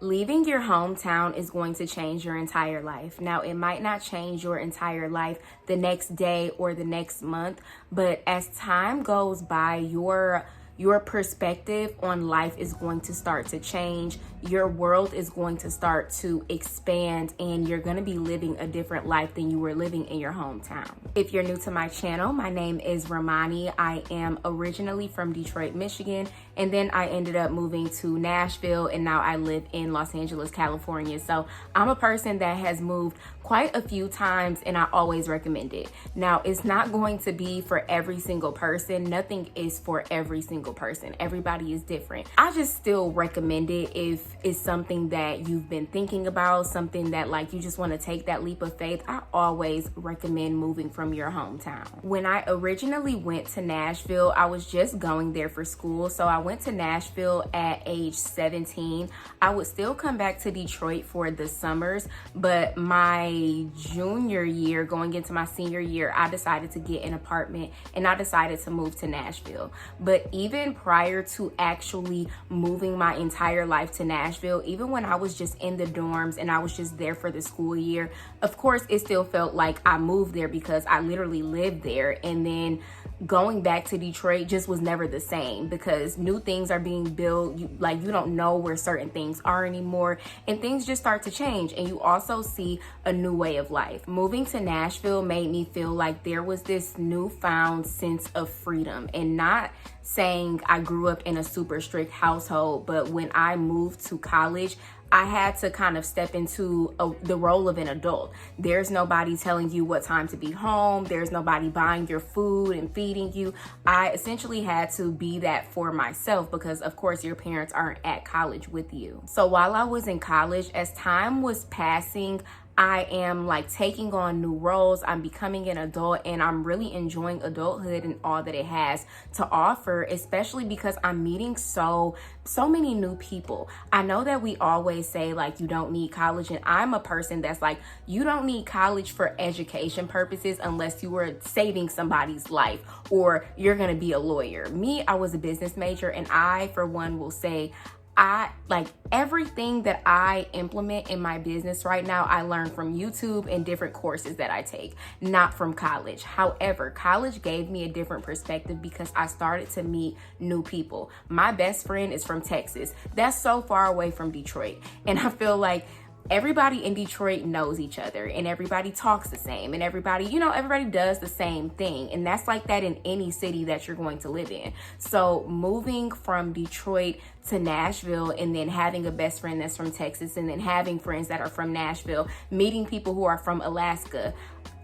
Leaving your hometown is going to change your entire life. Now, it might not change your entire life the next day or the next month, but as time goes by, your perspective on life is going to start to change. Your world is going to start to expand, and you're going to be living a different life than you were living in your hometown. If you're new to my channel, my name is Romani. I am originally from Detroit, Michigan, and then I ended up moving to Nashville, and now I live in Los Angeles, California. So I'm a person that has moved quite a few times, and I always recommend it. Now, it's not going to be for every single person. Nothing is for every single person. Everybody is different. I just still recommend it if it's something that you've been thinking about, something that like you just want to take that leap of faith. I always recommend moving from your hometown. When I originally went to Nashville, I was just going there for school. So I went to Nashville at age 17. I would still come back to Detroit for the summers, but my junior year, going into my senior year, I decided to get an apartment and I decided to move to Nashville. But even prior to actually moving my entire life to Nashville, even when I was just in the dorms and I was just there for the school year, of course, it still felt like I moved there because I literally lived there. And then going back to Detroit just was never the same because new things are being built. You don't know where certain things are anymore, and things just start to change, and you also see a new way of life. Moving to Nashville made me feel like there was this newfound sense of freedom, and not saying I grew up in a super strict household, but when I moved to college, I had to kind of step into the role of an adult. There's nobody telling you what time to be home. There's nobody buying your food and feeding you. I essentially had to be that for myself because, of course, your parents aren't at college with you. So while I was in college, as time was passing, I am like taking on new roles. I'm becoming an adult, and I'm really enjoying adulthood and all that it has to offer, especially because I'm meeting so many new people. I know that we always say like you don't need college, and I'm a person that's like, you don't need college for education purposes unless you were saving somebody's life or you're gonna be a lawyer. Me, I was a business major, and I, for one, will say I like everything that I implement in my business right now, I learned from YouTube and different courses that I take, not from college. However, college gave me a different perspective because I started to meet new people. My best friend is from Texas. That's so far away from Detroit. And I feel like everybody in Detroit knows each other, and everybody talks the same, and everybody does the same thing. And that's like that in any city that you're going to live in. So moving from Detroit to Nashville, and then having a best friend that's from Texas, and then having friends that are from Nashville, meeting people who are from Alaska,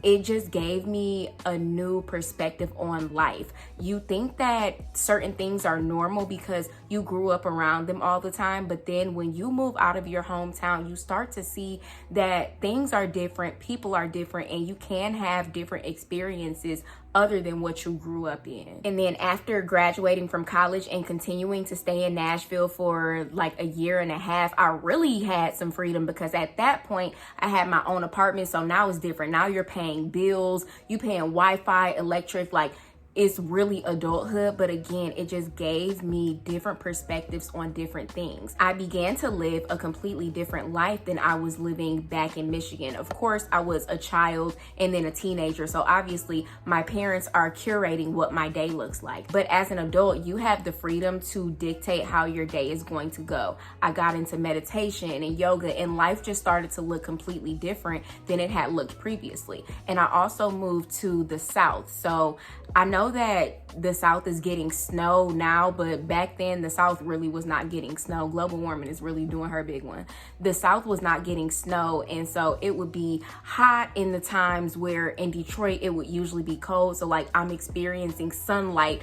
it just gave me a new perspective on life. You think that certain things are normal because you grew up around them all the time, but then when you move out of your hometown, you start to see that things are different, people are different, and you can have different experiences other than what you grew up in. And then after graduating from college and continuing to stay in Nashville for like a year and a half, I really had some freedom because at that point I had my own apartment. So now it's different. Now you're paying bills, you paying Wi-Fi, electric, like it's really adulthood. But again, it just gave me different perspectives on different things. I began to live a completely different life than I was living back in Michigan. Of course, I was a child and then a teenager, so obviously my parents are curating what my day looks like. But as an adult, you have the freedom to dictate how your day is going to go. I got into meditation and yoga, and life just started to look completely different than it had looked previously. And I also moved to the South. So I know that the South is getting snow now, but back then the South really was not getting snow. Global warming is really doing her big one. The South was not getting snow, and so it would be hot in the times where in Detroit it would usually be cold. So like I'm experiencing sunlight,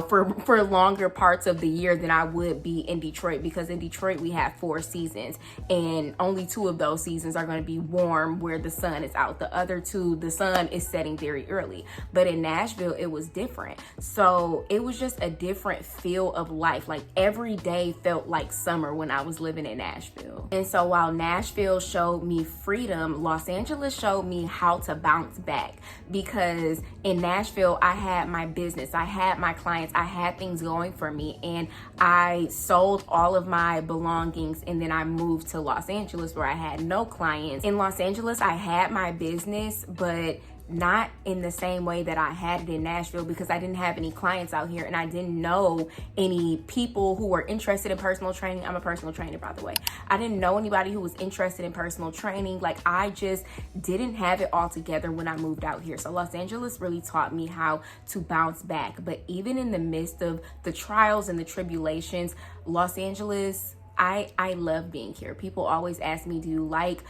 for longer parts of the year than I would be in Detroit, because in Detroit we have 4 seasons, and only 2 of those seasons are going to be warm where the sun is out. The other 2, the sun is setting very early. But in Nashville, it was was different. So it was just a different feel of life. Like every day felt like summer when I was living in Nashville. And so while Nashville showed me freedom, Los Angeles showed me how to bounce back, because in Nashville, I had my business, I had my clients, I had things going for me, and I sold all of my belongings, and then I moved to Los Angeles where I had no clients. In Los Angeles, I had my business, but not in the same way that I had it in Nashville, because I didn't have any clients out here and I didn't know any people who were interested in personal training. I'm a personal trainer, by the way. I didn't know anybody who was interested in personal training. Like, I just didn't have it all together when I moved out here. So Los Angeles really taught me how to bounce back. But even in the midst of the trials and the tribulations, Los Angeles, I love being here. People always ask me, do you like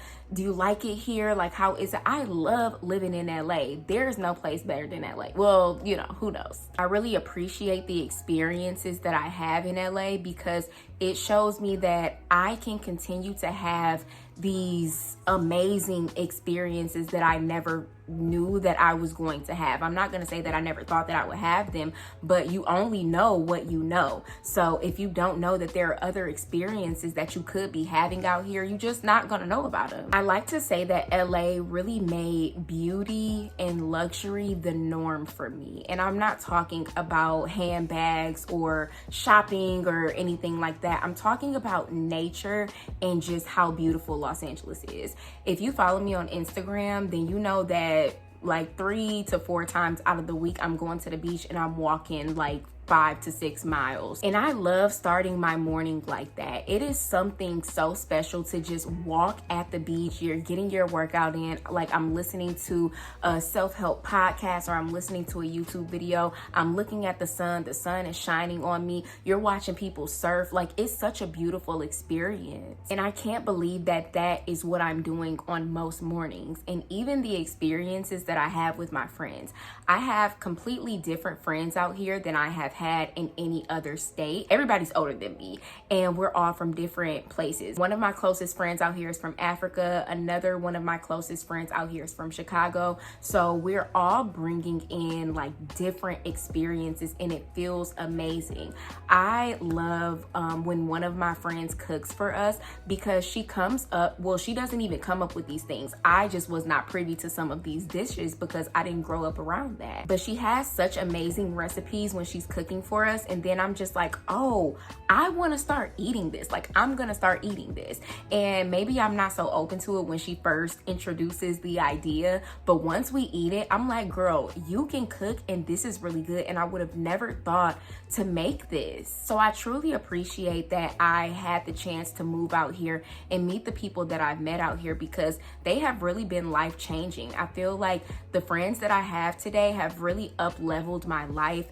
it here? Like, how is it? I love living in LA. There's no place better than LA. Well, you know, who knows? I really appreciate the experiences that I have in LA, because it shows me that I can continue to have these amazing experiences that I never knew that I was going to have. I'm not going to say that I never thought that I would have them, but you only know what you know. So if you don't know that there are other experiences that you could be having out here, you're just not going to know about them. I like to say that LA really made beauty and luxury the norm for me. And I'm not talking about handbags or shopping or anything like that. I'm talking about nature and just how beautiful Los Angeles is. If you follow me on Instagram, then you know that like 3 to 4 times out of the week, I'm going to the beach and I'm walking like 5 to 6 miles. And I love starting my morning like that. It is something so special to just walk at the beach. You're getting your workout in. Like, I'm listening to a self-help podcast, or I'm listening to a YouTube video. I'm looking at the sun. The sun is shining on me. You're watching people surf. Like, it's such a beautiful experience. And I can't believe that that is what I'm doing on most mornings. And even the experiences that I have with my friends. I have completely different friends out here than I have had in any other state. Everybody's older than me, and we're all from different places. One of my closest friends out here is from Africa. Another one of my closest friends out here is from Chicago. So we're all bringing in like different experiences, and it feels amazing. I love when one of my friends cooks for us, because she comes up, well, she doesn't even come up with these things. I just was not privy to some of these dishes because I didn't grow up around that. But she has such amazing recipes when she's cooking for us, and then I'm just like, oh, I want to start eating this. Like, I'm gonna start eating this. And maybe I'm not so open to it when she first introduces the idea, but once we eat it, I'm like, girl, you can cook and this is really good, and I would have never thought to make this. So I truly appreciate that I had the chance to move out here and meet the people that I've met out here, because they have really been life-changing. I feel like the friends that I have today have really up-leveled my life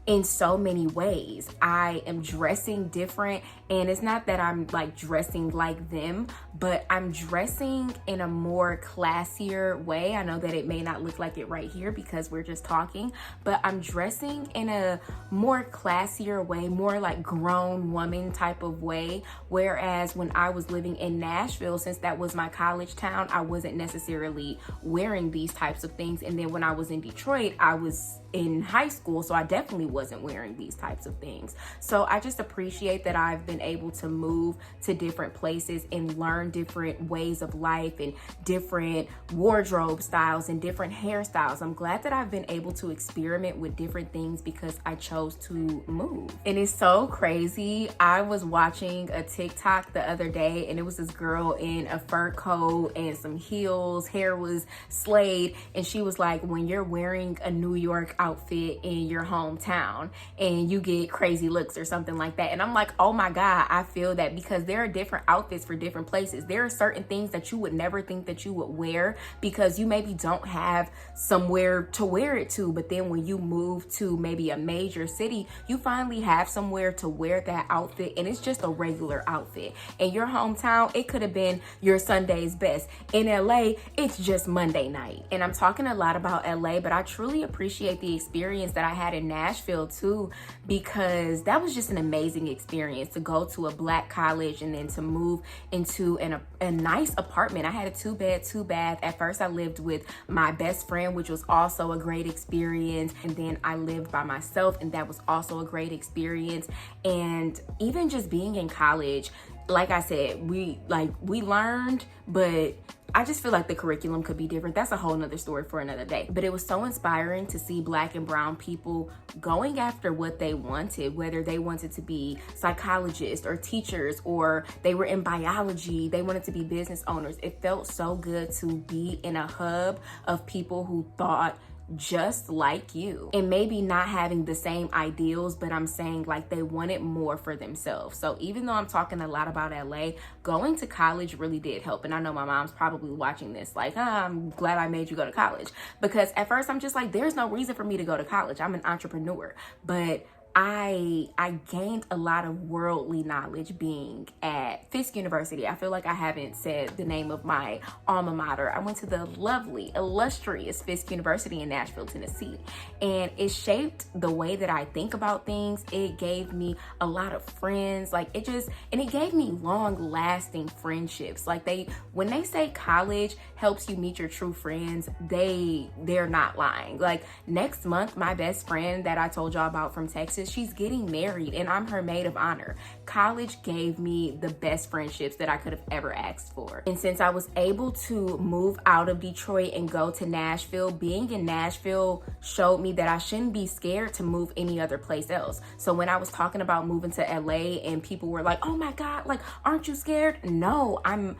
in so many ways. I am dressing different, and it's not that I'm like dressing like them, but I'm dressing in a more classier way. I know that it may not look like it right here because we're just talking, but I'm dressing in a more classier way, more like grown woman type of way. Whereas when I was living in Nashville, since that was my college town, I wasn't necessarily wearing these types of things. And then when I was in Detroit, I was in high school, so I definitely wasn't wearing these types of things. So I just appreciate that I've been able to move to different places and learn different ways of life and different wardrobe styles and different hairstyles. I'm glad that I've been able to experiment with different things because I chose to move. And it's so crazy. I was watching a TikTok the other day, and it was this girl in a fur coat and some heels, hair was slayed, and she was like, when you're wearing a New York outfit in your hometown and you get crazy looks or something like that. And I'm like, oh my God, I feel that, because there are different outfits for different places. There are certain things that you would never think that you would wear because you maybe don't have somewhere to wear it to. But then when you move to maybe a major city, you finally have somewhere to wear that outfit, and it's just a regular outfit. In your hometown, it could have been your Sunday's best. In LA, it's just Monday night. And I'm talking a lot about LA, but I truly appreciate the experience that I had in Nashville Nashville too, because that was just an amazing experience to go to a Black college and then to move into a nice apartment. I had a 2-bed, 2-bath. At first I lived with my best friend, which was also a great experience. And then I lived by myself, and that was also a great experience. And even just being in college, like I said, we learned, but I just feel like the curriculum could be different. That's a whole nother story for another day. But it was so inspiring to see Black and brown people going after what they wanted, whether they wanted to be psychologists or teachers, or they were in biology, they wanted to be business owners. It felt so good to be in a hub of people who thought just like you, and maybe not having the same ideals, but I'm saying like they wanted more for themselves. So even though I'm talking a lot about LA, going to college really did help. And I know my mom's probably watching this like, I'm glad I made you go to college, because at first I'm just like, there's no reason for me to go to college. I'm an entrepreneur. But I gained a lot of worldly knowledge being at Fisk University. I feel like I haven't said the name of my alma mater. I went to the lovely, illustrious Fisk University in Nashville, Tennessee, and it shaped the way that I think about things. It gave me a lot of friends, and it gave me long lasting friendships. Like when they say college helps you meet your true friends, they're not lying. Like next month, my best friend that I told y'all about from Texas, she's getting married and I'm her maid of honor. College gave me the best friendships that I could have ever asked for. And since I was able to move out of Detroit and go to Nashville, being in Nashville showed me that I shouldn't be scared to move any other place else. So when I was talking about moving to LA and people were like, oh my God, like, aren't you scared? No, I'm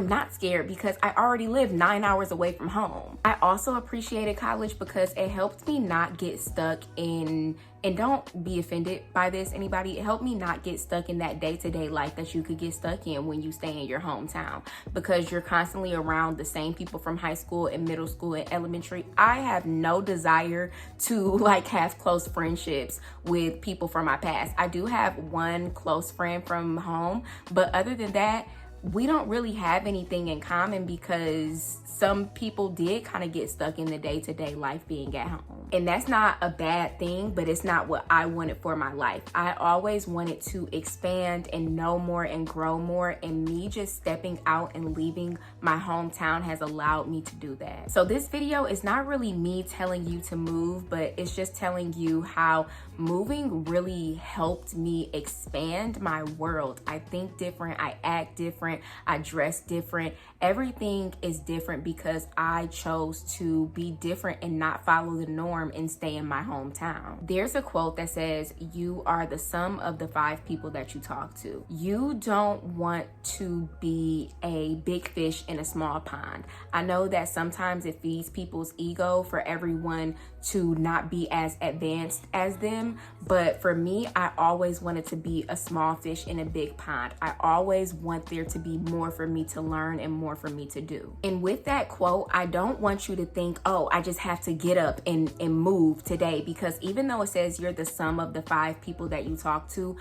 not scared because I already live 9 hours away from home. I also appreciated college because it helped me not get stuck in, and don't be offended by this, anybody, it helped me not get stuck in that day-to-day life that you could get stuck in when you stay in your hometown, because you're constantly around the same people from high school and middle school and elementary. I have no desire to have close friendships with people from my past. I do have one close friend from home, but other than that, we don't really have anything in common because some people did kind of get stuck in the day-to-day life being at home. And that's not a bad thing, but it's not what I wanted for my life. I always wanted to expand and know more and grow more, and me just stepping out and leaving my hometown has allowed me to do that. So this video is not really me telling you to move, but it's just telling you how moving really helped me expand my world. I think different, I act different, I dress different. Everything is different because I chose to be different and not follow the norm and stay in my hometown. There's a quote that says, you are the sum of the 5 people that you talk to. You don't want to be a big fish in a small pond. I know that sometimes it feeds people's ego for everyone to not be as advanced as them, but for me, I always wanted to be a small fish in a big pond. I always want there to be more for me to learn and more for me to do. And with that quote, I don't want you to think, oh, I just have to get up and move today, because even though it says you're the sum of the 5 people that you talk to,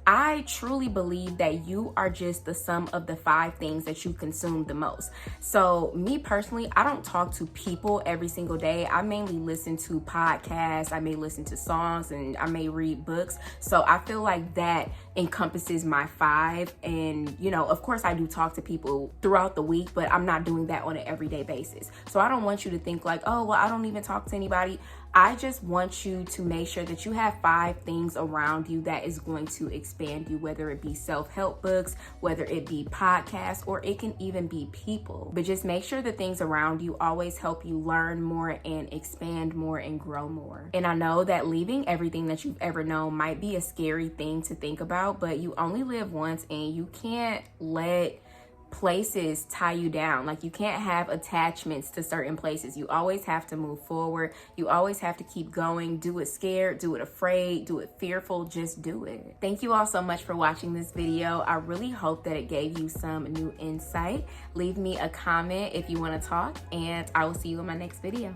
I truly believe that you are just the sum of the 5 things that you consume the most. So me personally, I don't talk to people every single day. I mainly listen to podcasts, I may listen to songs, and I may read books. So I feel like that encompasses my 5. And of course I do talk to people throughout the week, but I'm not doing that on an everyday basis. So I don't want you to think like, oh, well, I don't even talk to anybody. I just want you to make sure that you have 5 things around you that is going to expand you, whether it be self-help books, whether it be podcasts, or it can even be people. But just make sure the things around you always help you learn more and expand more and grow more. And I know that leaving everything that you've ever known might be a scary thing to think about, but you only live once and you can't let places tie you down. Like, you can't have attachments to certain places. You always have to move forward. You always have to keep going. Do it scared, do it afraid, do it fearful, just do it. Thank you all so much for watching this video. I really hope that it gave you some new insight. Leave me a comment if you want to talk, and I will see you in my next video.